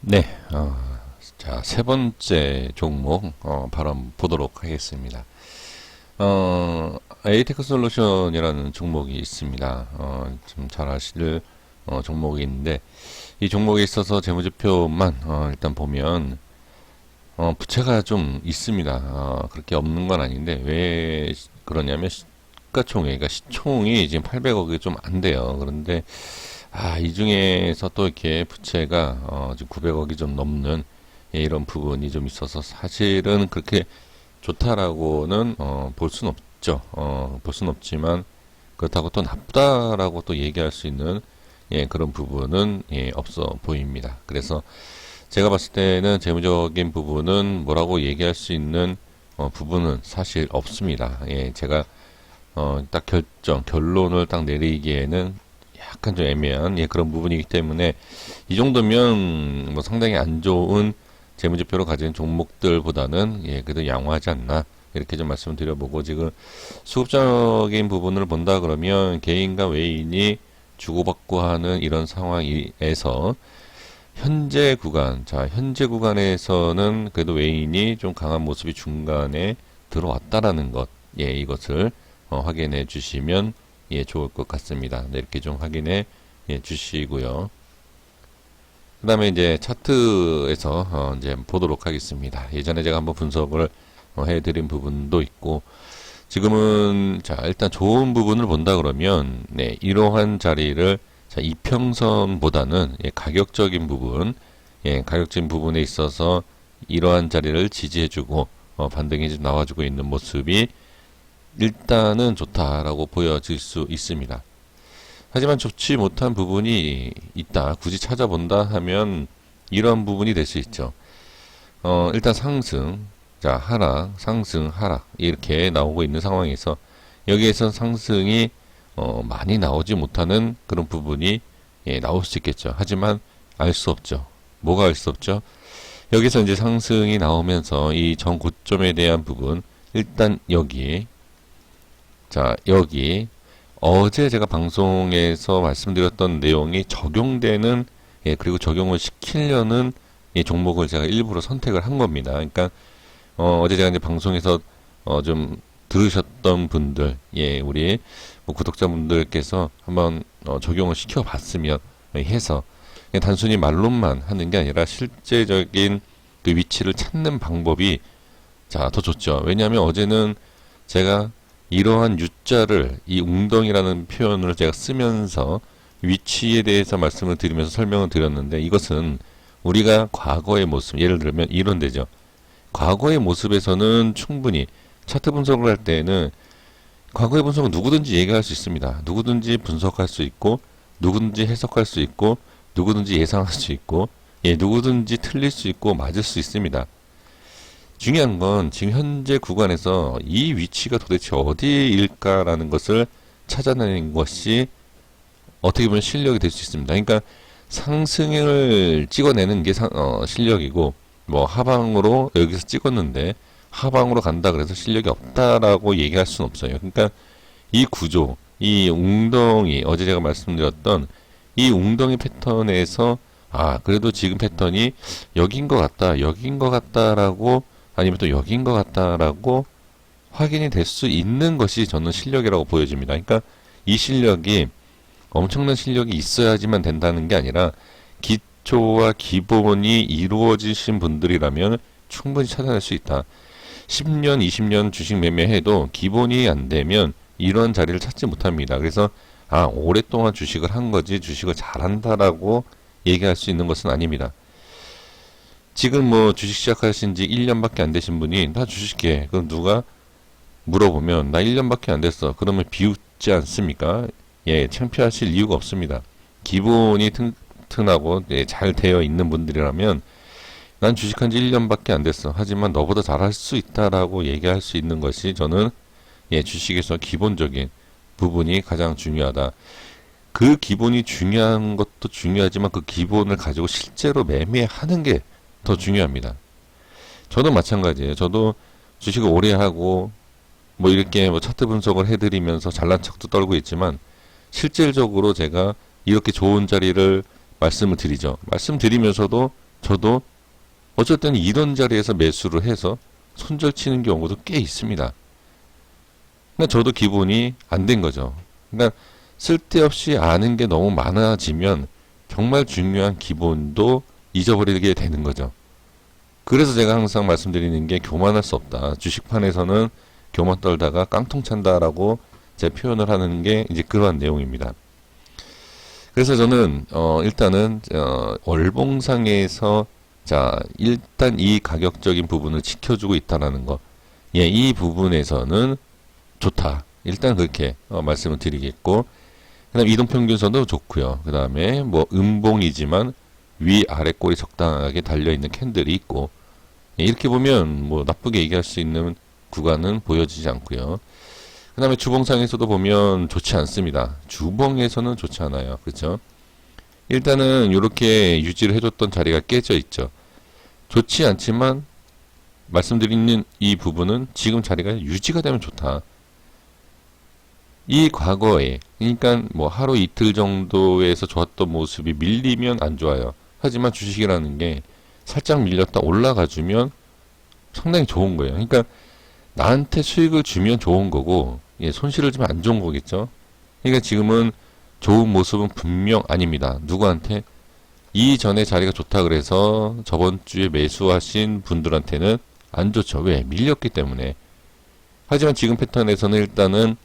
네, 자, 세 번째 종목, 바로 한번 보도록 하겠습니다. 에이테크 솔루션이라는 종목이 있습니다. 좀 잘 아실, 종목이 있는데, 이 종목에 있어서 재무제표만, 일단 보면, 부채가 좀 있습니다. 그렇게 없는 건 아닌데, 왜 그러냐면, 시가총액, 그러니까 시총이 지금 800억이 좀 안 돼요. 그런데, 이 중에서 또 이렇게 부채가 지금 900억이 좀 넘는 이런 부분이 좀 있어서 사실은 그렇게 좋다라고는 볼 수는 없죠. 볼 수는 없지만 그렇다고 또 나쁘다라고 또 얘기할 수 있는 그런 부분은 없어 보입니다. 그래서 제가 봤을 때는 재무적인 부분은 뭐라고 얘기할 수 있는 부분은 사실 없습니다. 제가 딱 결론을 딱 내리기에는 약간 좀 애매한 그런 부분이기 때문에 이 정도면 뭐 상당히 안 좋은 재무제표로 가진 종목들보다는 그래도 양호하지 않나 이렇게 좀 말씀을 드려보고, 지금 수급적인 부분을 본다 그러면 개인과 외인이 주고받고 하는 이런 상황에서 현재 구간에서는 그래도 외인이 좀 강한 모습이 중간에 들어왔다라는 것, 이것을 확인해 주시면 좋을 것 같습니다. 네, 이렇게 좀 확인해 주시고요. 그 다음에 이제 차트에서 이제 보도록 하겠습니다. 예전에 제가 한번 분석을 해드린 부분도 있고, 지금은 자 일단 좋은 부분을 본다 그러면 이러한 자리를 자 이평선보다는 가격적인 부분, 가격적인 부분에 있어서 이러한 자리를 지지해주고 반등이 좀 나와주고 있는 모습이 일단은 좋다라고 보여질 수 있습니다. 하지만 좋지 못한 부분이 있다, 굳이 찾아본다 하면 이런 부분이 될 수 있죠. 일단 상승, 자 하락, 상승, 하락 이렇게 나오고 있는 상황에서 여기에서 상승이 많이 나오지 못하는 그런 부분이 나올 수 있겠죠. 하지만 알 수 없죠. 뭐가 알 수 없죠? 여기서 이제 상승이 나오면서 이 전 고점에 대한 부분, 일단 여기 어제 제가 방송에서 말씀드렸던 내용이 적용되는, 그리고 적용을 시키려는 종목을 제가 일부러 선택을 한 겁니다. 그러니까 어제 제가 이제 방송에서 좀 들으셨던 분들, 우리 뭐 구독자분들께서 한번 적용을 시켜봤으면 해서, 단순히 말로만 하는 게 아니라 실제적인 그 위치를 찾는 방법이 더 좋죠. 왜냐하면 어제는 제가 이러한 U자를, 이 웅덩이라는 표현을 제가 쓰면서 위치에 대해서 말씀을 드리면서 설명을 드렸는데, 이것은 우리가 과거의 모습, 예를 들면 이런 데죠. 과거의 모습에서는 충분히 차트 분석을 할 때는 과거의 분석은 누구든지 얘기할 수 있습니다. 누구든지 분석할 수 있고, 누구든지 해석할 수 있고, 누구든지 예상할 수 있고, 누구든지 틀릴 수 있고 맞을 수 있습니다. 중요한 건 지금 현재 구간에서 이 위치가 도대체 어디일까라는 것을 찾아내는 것이 어떻게 보면 실력이 될 수 있습니다. 그러니까 상승을 찍어내는 게 실력이고, 뭐 하방으로 여기서 찍었는데 하방으로 간다 그래서 실력이 없다라고 얘기할 수는 없어요. 그러니까 이 구조, 이 웅덩이, 어제 제가 말씀드렸던 이 웅덩이 패턴에서 그래도 지금 패턴이 여긴 것 같다, 여긴 것 같다라고, 아니면 또 여긴 것 같다라고 확인이 될 수 있는 것이 저는 실력이라고 보여집니다. 그러니까 이 실력이 엄청난 실력이 있어야지만 된다는 게 아니라 기초와 기본이 이루어지신 분들이라면 충분히 찾아낼 수 있다. 10년, 20년 주식 매매해도 기본이 안 되면 이런 자리를 찾지 못합니다. 그래서 오랫동안 주식을 한 거지 주식을 잘한다라고 얘기할 수 있는 것은 아닙니다. 지금 뭐 주식 시작하신 지 1년밖에 안 되신 분이 나 주식해, 그럼 누가 물어보면 나 1년밖에 안 됐어, 그러면 비웃지 않습니까? 창피하실 이유가 없습니다. 기본이 튼튼하고 잘 되어 있는 분들이라면 난 주식한 지 1년밖에 안 됐어, 하지만 너보다 잘할 수 있다라고 얘기할 수 있는 것이 저는 주식에서 기본적인 부분이 가장 중요하다. 그 기본이 중요한 것도 중요하지만 그 기본을 가지고 실제로 매매하는 게 더 중요합니다. 저도 마찬가지예요. 저도 주식을 오래 하고 뭐 이렇게 뭐 차트 분석을 해드리면서 잘난 척도 떨고 있지만 실질적으로 제가 이렇게 좋은 자리를 말씀을 드리죠. 말씀드리면서도 저도 어쩔 때는 이런 자리에서 매수를 해서 손절 치는 경우도 꽤 있습니다. 그러니까 저도 기분이 안 된 거죠. 그러니까 쓸데없이 아는 게 너무 많아지면 정말 중요한 기본도 잊어버리게 되는 거죠. 그래서 제가 항상 말씀드리는 게 교만할 수 없다. 주식판에서는 교만 떨다가 깡통 찬다라고 제 표현을 하는 게 이제 그러한 내용입니다. 그래서 저는 일단은 월봉상에서 자 일단 이 가격적인 부분을 지켜주고 있다라는 거, 예, 이 부분에서는 좋다. 일단 그렇게 말씀을 드리겠고, 그다음 이동평균선도 좋고요. 그 다음에 뭐 음봉이지만 위 아래 꼴이 적당하게 달려 있는 캔들이 있고, 예, 이렇게 보면 뭐 나쁘게 얘기할 수 있는 구간은 보여지지 않고요. 그 다음에 주봉상에서도 보면 좋지 않습니다. 주봉에서는 좋지 않아요. 그렇죠? 일단은 이렇게 유지를 해줬던 자리가 깨져 있죠. 좋지 않지만 말씀드리는 이 부분은 지금 자리가 유지가 되면 좋다. 이 과거에, 그러니까 뭐 하루 이틀 정도에서 좋았던 모습이 밀리면 안 좋아요. 하지만 주식이라는 게 살짝 밀렸다 올라가주면 상당히 좋은 거예요. 그러니까 나한테 수익을 주면 좋은 거고, 예, 손실을 주면 안 좋은 거겠죠. 그러니까 지금은 좋은 모습은 분명 아닙니다. 누구한테? 이전에 자리가 좋다 그래서 저번 주에 매수하신 분들한테는 안 좋죠. 왜? 밀렸기 때문에. 하지만 지금 패턴에서는 일단은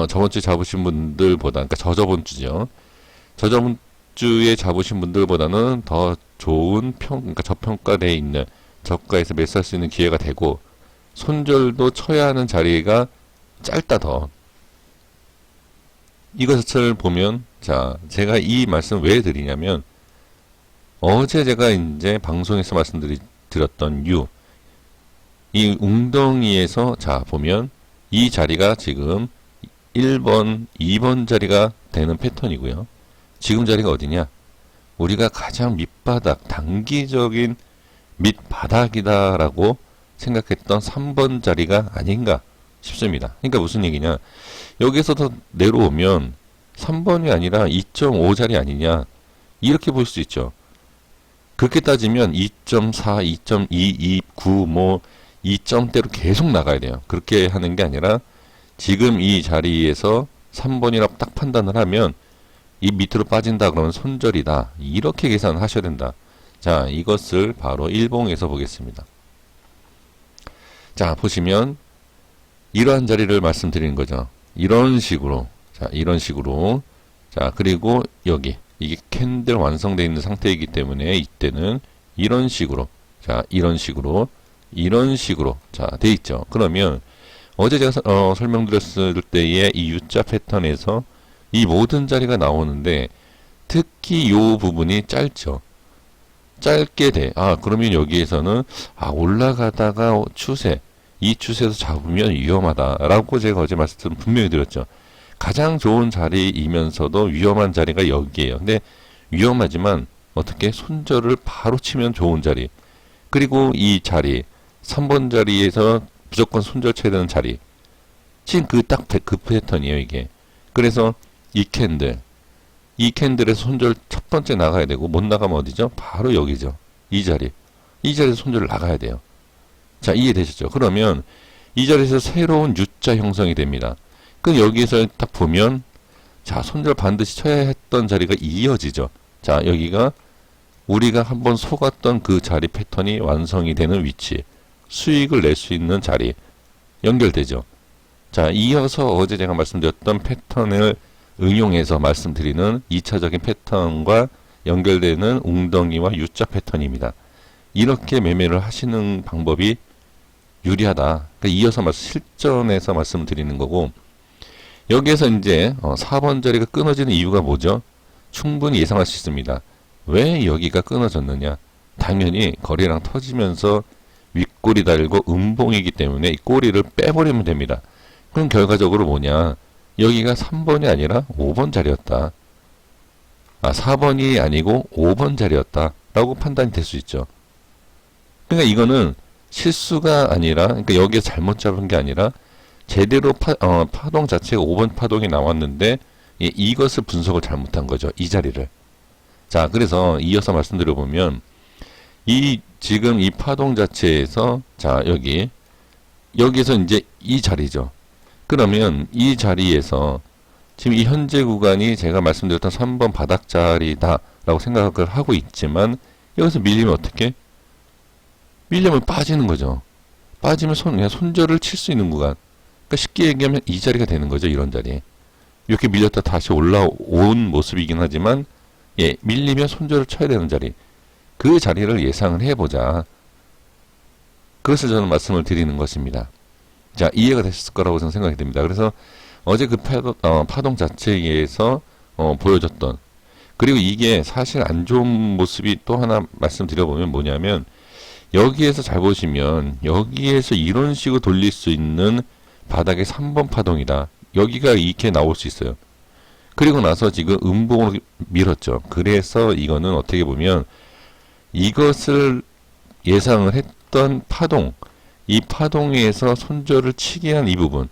저번 주에 잡으신 분들보다, 그러니까 저저번 주죠. 저저번 주에 잡으신 분들보다는 더 좋은 그러니까 저평가되어 있는 저가에서 매수할 수 있는 기회가 되고, 손절도 쳐야 하는 자리가 짧다 더. 이것을 보면, 자, 제가 이 말씀 왜 드리냐면, 어제 제가 이제 방송에서 말씀드렸던 이 웅덩이에서, 자, 보면, 이 자리가 지금 1번, 2번 자리가 되는 패턴이고요. 지금 자리가 어디냐? 우리가 가장 밑바닥, 단기적인 밑바닥이다라고 생각했던 3번 자리가 아닌가 싶습니다. 그러니까 무슨 얘기냐? 여기서 더 내려오면 3번이 아니라 2.5 자리 아니냐? 이렇게 볼 수 있죠. 그렇게 따지면 2.4, 2.2, 2, 9, 뭐 2점대로 계속 나가야 돼요. 그렇게 하는 게 아니라 지금 이 자리에서 3번이라고 딱 판단을 하면 이 밑으로 빠진다 그러면 손절이다. 이렇게 계산을 하셔야 된다. 자, 이것을 바로 일봉에서 보겠습니다. 자, 보시면 이러한 자리를 말씀드리는 거죠. 이런 식으로. 자, 이런 식으로. 자, 그리고 여기 이게 캔들 완성되어 있는 상태이기 때문에 이때는 이런 식으로. 자, 이런 식으로. 자, 돼 있죠. 그러면 어제 제가 설명드렸을 때의 이 U자 패턴에서 이 모든 자리가 나오는데 특히 요 부분이 짧죠. 짧게 돼. 그러면 여기에서는 올라가다가 이 추세에서 잡으면 위험하다라고 제가 어제 말씀 분명히 드렸죠. 가장 좋은 자리이면서도 위험한 자리가 여기에요. 근데 위험하지만 어떻게 손절을 바로 치면 좋은 자리. 그리고 이 자리 3번 자리에서 무조건 손절 쳐야 되는 자리. 지금 그 패턴이에요, 이게. 그래서 이 캔들에서 손절 첫 번째 나가야 되고, 못 나가면 어디죠? 바로 여기죠. 이 자리에서 손절을 나가야 돼요. 자, 이해되셨죠? 그러면 이 자리에서 새로운 U자 형성이 됩니다. 그럼 여기에서 딱 보면, 자, 손절 반드시 쳐야 했던 자리가 이어지죠. 자, 여기가 우리가 한번 속았던 그 자리 패턴이 완성이 되는 위치. 수익을 낼 수 있는 자리 연결되죠. 자, 이어서 어제 제가 말씀드렸던 패턴을 응용해서 말씀드리는 2차적인 패턴과 연결되는 웅덩이와 U자 패턴입니다. 이렇게 매매를 하시는 방법이 유리하다. 그러니까 이어서 실전에서 말씀드리는 거고, 여기에서 이제 4번 자리가 끊어지는 이유가 뭐죠? 충분히 예상할 수 있습니다. 왜 여기가 끊어졌느냐? 당연히 거래량 터지면서 윗꼬리 달고 음봉이기 때문에 이 꼬리를 빼버리면 됩니다. 그럼 결과적으로 뭐냐? 여기가 3번이 아니라 5번 자리였다. 4번이 아니고 5번 자리였다. 라고 판단이 될 수 있죠. 그러니까 이거는 실수가 아니라, 그러니까 여기에 잘못 잡은 게 아니라 제대로 파동 자체가 5번 파동이 나왔는데 이것을 분석을 잘못한 거죠. 이 자리를. 자, 그래서 이어서 말씀드려보면, 지금 이 파동 자체에서, 자, 여기에서 이제 이 자리죠. 그러면 이 자리에서, 지금 이 현재 구간이 제가 말씀드렸던 3번 바닥 자리다라고 생각을 하고 있지만, 여기서 밀리면 어떻게? 밀리면 빠지는 거죠. 빠지면 그냥 손절을 칠 수 있는 구간. 그러니까 쉽게 얘기하면 이 자리가 되는 거죠. 이런 자리. 이렇게 밀렸다 다시 올라온 모습이긴 하지만, 예, 밀리면 손절을 쳐야 되는 자리. 그 자리를 예상을 해보자. 그것을 저는 말씀을 드리는 것입니다. 자, 이해가 되셨을 거라고 저는 생각이 됩니다. 그래서 어제 그 파동 자체에서 보여줬던, 그리고 이게 사실 안 좋은 모습이 또 하나 말씀드려보면 뭐냐면, 여기에서 잘 보시면 여기에서 이런 식으로 돌릴 수 있는 바닥의 3번 파동이다. 여기가 이렇게 나올 수 있어요. 그리고 나서 지금 음봉으로 밀었죠. 그래서 이거는 어떻게 보면 이것을 예상을 했던 파동, 이 파동에서 손절을 치게 한 이 부분.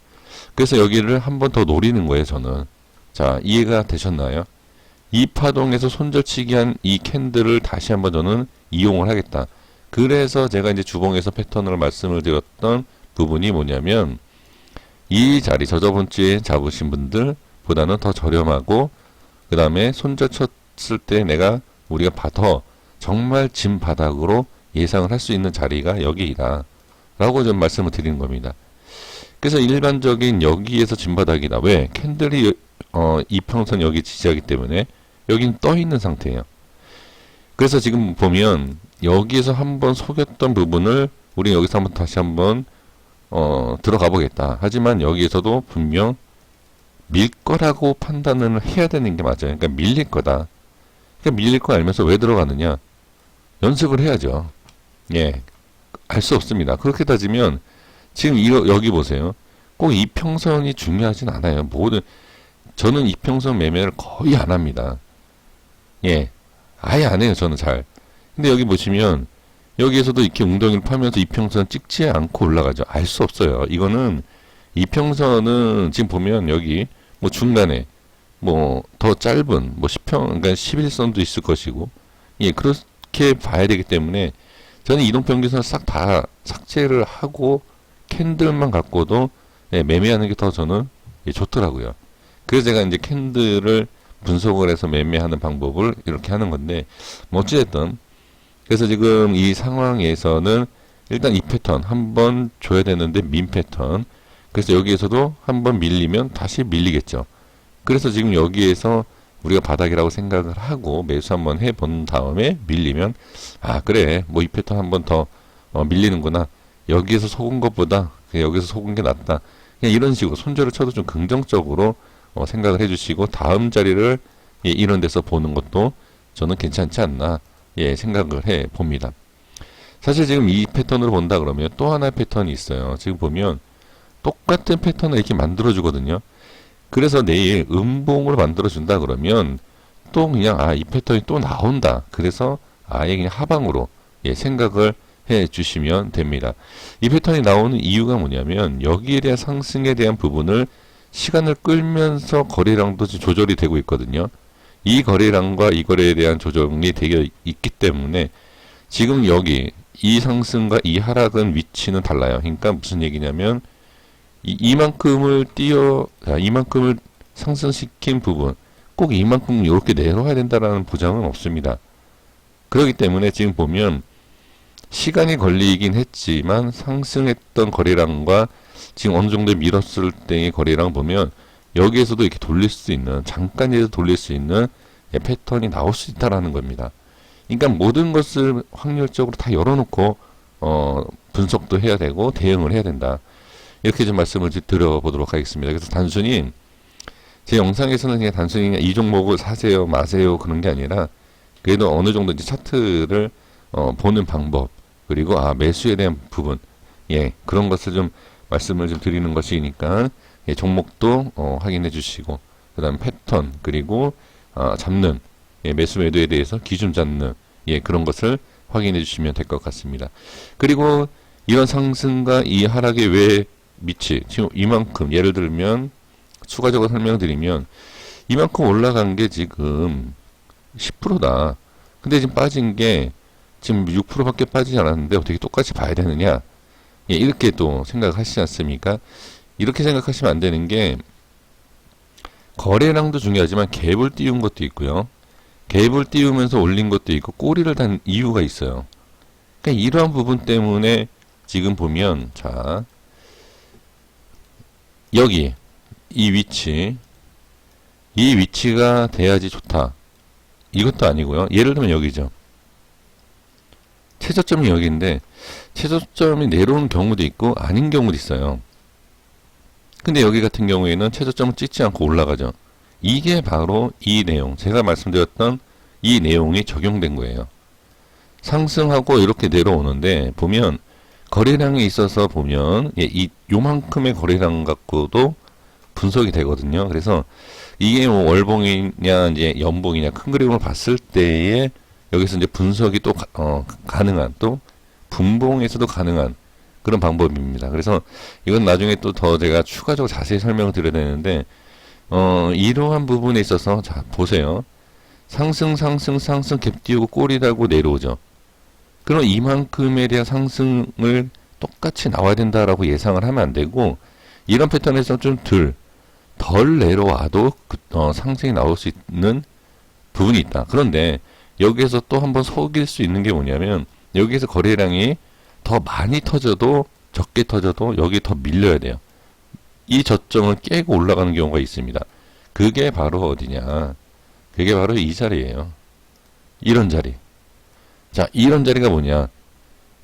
그래서 여기를 한 번 더 노리는 거예요, 저는. 자, 이해가 되셨나요? 이 파동에서 손절치기 한 이 캔들을 다시 한번 저는 이용을 하겠다. 그래서 제가 이제 주봉에서 패턴으로 말씀을 드렸던 부분이 뭐냐면, 이 자리, 저번 주에 잡으신 분들보다는 더 저렴하고, 그 다음에 손절 쳤을 때 우리가 더 정말 진 바닥으로 예상을 할 수 있는 자리가 여기이다. 라고 좀 말씀을 드리는 겁니다. 그래서 일반적인 여기에서 진 바닥이다. 왜? 캔들이, 이평선 여기 지지하기 때문에 여긴 떠 있는 상태예요. 그래서 지금 보면 여기에서 한번 속였던 부분을 우리 여기서 한번 다시 한번 들어가 보겠다. 하지만 여기에서도 분명 밀 거라고 판단을 해야 되는 게 맞아요. 그러니까 밀릴 거다. 그러니까 밀릴 거 알면서 왜 들어가느냐? 연습을 해야죠. 예. 알 수 없습니다. 그렇게 따지면 지금 여기 보세요. 꼭 이평선이 중요하진 않아요. 저는 이평선 매매를 거의 안 합니다. 예. 아예 안 해요. 저는 잘. 근데 여기 보시면 여기에서도 이렇게 웅덩이를 파면서 이평선 찍지 않고 올라가죠. 알 수 없어요. 이거는 이평선은 지금 보면 여기 뭐 중간에 뭐 더 짧은 뭐 10평, 그러니까 11선도 있을 것이고, 예, 그렇게 봐야 되기 때문에 저는 이동평균선 싹 다 삭제를 하고 캔들만 갖고도, 예, 매매하는 게 더 저는, 예, 좋더라고요. 그래서 제가 이제 캔들을 분석을 해서 매매하는 방법을 이렇게 하는 건데, 뭐 어찌됐든 그래서 지금 이 상황에서는 일단 이 패턴 한번 줘야 되는데 민 패턴. 그래서 여기에서도 한번 밀리면 다시 밀리겠죠. 그래서 지금 여기에서 우리가 바닥이라고 생각을 하고 매수 한번 해본 다음에 밀리면, 아, 그래, 뭐 이 패턴 한번 더 밀리는구나. 여기에서 속은 것보다 여기서 속은 게 낫다. 그냥 이런 식으로 손절을 쳐도 좀 긍정적으로 생각을 해주시고, 다음 자리를, 예, 이런 데서 보는 것도 저는 괜찮지 않나, 예, 생각을 해 봅니다. 사실 지금 이 패턴으로 본다 그러면 또 하나의 패턴이 있어요. 지금 보면 똑같은 패턴을 이렇게 만들어 주거든요. 그래서 내일 음봉으로 만들어 준다 그러면 또 그냥, 아, 이 패턴이 또 나온다. 그래서 아예 그냥 하방으로, 예, 생각을 해 주시면 됩니다. 이 패턴이 나오는 이유가 뭐냐면 여기에 대한 상승에 대한 부분을 시간을 끌면서 거래량도 조절이 되고 있거든요. 이 거래량과 이 거래에 대한 조정이 되어 있기 때문에 지금 여기 이 상승과 이 하락은 위치는 달라요. 그러니까 무슨 얘기냐면 이만큼을 이만큼을 상승시킨 부분, 꼭 이만큼 이렇게 내려와야 된다라는 보장은 없습니다. 그렇기 때문에 지금 보면 시간이 걸리긴 했지만 상승했던 거래량과 지금 어느 정도 밀었을 때의 거래량 보면 여기에서도 이렇게 돌릴 수 있는, 잠깐이라도 돌릴 수 있는, 예, 패턴이 나올 수 있다라는 겁니다. 그러니까 모든 것을 확률적으로 다 열어놓고 분석도 해야 되고 대응을 해야 된다. 이렇게 좀 말씀을 드려보도록 하겠습니다. 그래서 단순히 제 영상에서는 그냥 단순히 이 종목을 사세요 마세요 그런 게 아니라, 그래도 어느 정도 이제 차트를 보는 방법, 그리고 매수에 대한 부분, 예, 그런 것을 좀 말씀을 좀 드리는 것이니까, 예, 종목도 확인해 주시고, 그 다음 패턴, 그리고 잡는, 예, 매수 매도에 대해서 기준 잡는, 예, 그런 것을 확인해 주시면 될 것 같습니다. 그리고 이런 상승과 이 하락의 왜 지금 이만큼, 예를 들면 추가적으로 설명드리면 이만큼 올라간 게 지금 10%다. 근데 지금 빠진 게 지금 6%밖에 빠지지 않았는데 어떻게 똑같이 봐야 되느냐? 예, 이렇게 또 생각을 하시지 않습니까? 이렇게 생각하시면 안 되는 게 거래량도 중요하지만 갭을 띄운 것도 있고요. 갭을 띄우면서 올린 것도 있고 꼬리를 단 이유가 있어요. 그러니까 이러한 부분 때문에 지금 보면 자 여기 이 위치가 돼야지 좋다. 이것도 아니고요. 예를 들면 여기죠. 최저점이 여기인데 최저점이 내려오는 경우도 있고 아닌 경우도 있어요. 근데 여기 같은 경우에는 최저점을 찍지 않고 올라가죠. 이게 바로 이 내용, 제가 말씀드렸던 이 내용이 적용된 거예요. 상승하고 이렇게 내려오는데 보면 거래량에 있어서 보면 이 요만큼의 거래량 갖고도 분석이 되거든요. 그래서 이게 뭐 월봉이냐 이제 연봉이냐 큰 그림을 봤을 때에 여기서 이제 분석이 또 가능한 또 분봉에서도 가능한 그런 방법입니다. 그래서 이건 나중에 또 더 제가 추가적으로 자세히 설명을 드려야 되는데 이러한 부분에 있어서 자 보세요. 상승 갭 띄우고 꼬리 달고 내려오죠. 그럼 이만큼에 대한 상승을 똑같이 나와야 된다라고 예상을 하면 안 되고 이런 패턴에서 좀 덜 내려와도 상승이 나올 수 있는 부분이 있다. 그런데 여기에서 또 한번 속일 수 있는 게 뭐냐면 여기에서 거래량이 더 많이 터져도 적게 터져도 여기 더 밀려야 돼요. 이 저점을 깨고 올라가는 경우가 있습니다. 그게 바로 어디냐? 그게 바로 이 자리예요. 이런 자리. 자, 이런 자리가 뭐냐?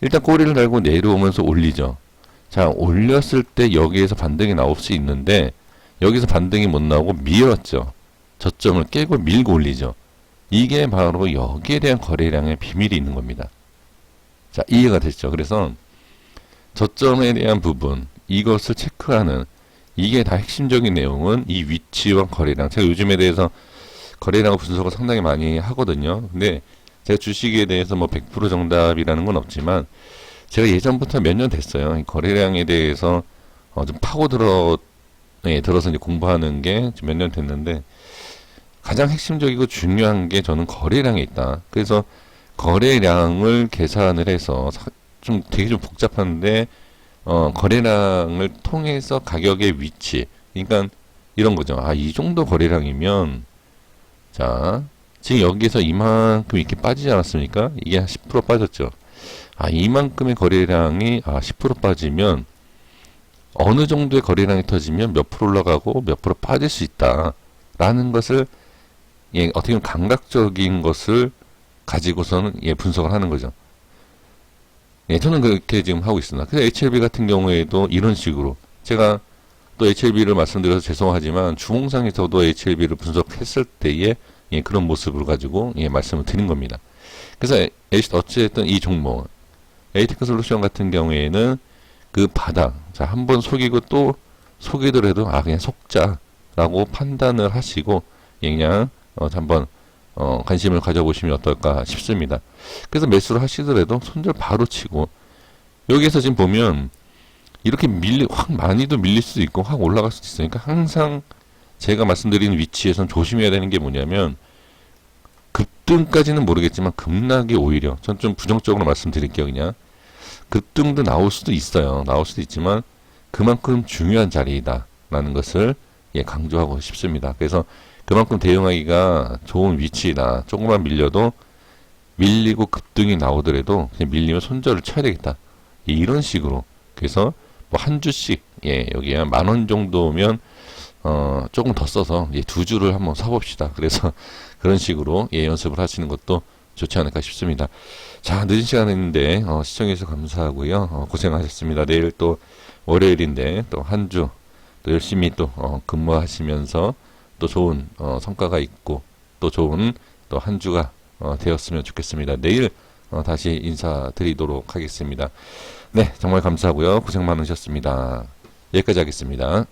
일단 꼬리를 달고 내려오면서 올리죠. 자, 올렸을 때 여기에서 반등이 나올 수 있는데 여기서 반등이 못 나오고 밀었죠. 저점을 깨고 밀고 올리죠. 이게 바로 여기에 대한 거래량의 비밀이 있는 겁니다. 자, 이해가 됐죠? 그래서 저점에 대한 부분, 이것을 체크하는 이게 다 핵심적인 내용은 이 위치와 거래량. 제가 요즘에 대해서 거래량 분석을 상당히 많이 하거든요. 근데 제가 주식에 대해서 뭐 100% 정답이라는 건 없지만 제가 예전부터 몇 년 됐어요. 이 거래량에 대해서 좀 들어서 이제 공부하는 게 몇 년 됐는데 가장 핵심적이고 중요한 게 저는 거래량에 있다. 그래서 거래량을 계산을 해서 되게 좀 복잡한데 거래량을 통해서 가격의 위치, 그러니까 이런 거죠. 아, 이 정도 거래량이면 자 지금 여기서 이만큼 이렇게 빠지지 않았습니까? 이게 한 10% 빠졌죠. 아, 이만큼의 거래량이 10% 빠지면 어느 정도의 거래량이 터지면 몇 프로 올라가고 몇 프로 빠질 수 있다라는 것을 어떻게 보면 감각적인 것을 가지고서는 분석을 하는 거죠. 저는 그렇게 지금 하고 있습니다. 그래서 HLB 같은 경우에도 이런 식으로 제가 또 HLB를 말씀드려서 죄송하지만 주봉상에서도 HLB를 분석했을 때에 그런 모습을 가지고 말씀을 드린 겁니다. 그래서 어찌됐든 이 종목 에이티크 솔루션 같은 경우에는 그 바닥, 자, 한번 속이고 또 속이더라도 그냥 속자라고 판단을 하시고 그냥 한번 관심을 가져보시면 어떨까 싶습니다. 그래서 매수를 하시더라도 손절 바로 치고 여기에서 지금 보면 이렇게 확 많이도 밀릴 수도 있고 확 올라갈 수도 있으니까 항상 제가 말씀드리는 위치에선 조심해야 되는 게 뭐냐면 급등까지는 모르겠지만 급락이 오히려 전 좀 부정적으로 말씀드릴게요. 그냥 급등도 나올 수도 있어요. 나올 수도 있지만 그만큼 중요한 자리이다 라는 것을 강조하고 싶습니다. 그래서 그만큼 대응하기가 좋은 위치이다. 조금만 밀려도 밀리고 급등이 나오더라도 그냥 밀리면 손절을 쳐야 되겠다. 이런 식으로. 그래서 뭐 한 주씩 여기 한 10,000원 정도면 조금 더 써서 두 주를 한번 사봅시다. 그래서 그런 식으로 연습을 하시는 것도 좋지 않을까 싶습니다. 자, 늦은 시간인데 시청해주셔서 감사하고요. 고생하셨습니다. 내일 또 월요일인데 또 한 주 또 열심히 또 근무하시면서 또 좋은 성과가 있고 또 좋은 또 한 주가 되었으면 좋겠습니다. 내일 다시 인사드리도록 하겠습니다. 네, 정말 감사하고요. 고생 많으셨습니다. 여기까지 하겠습니다.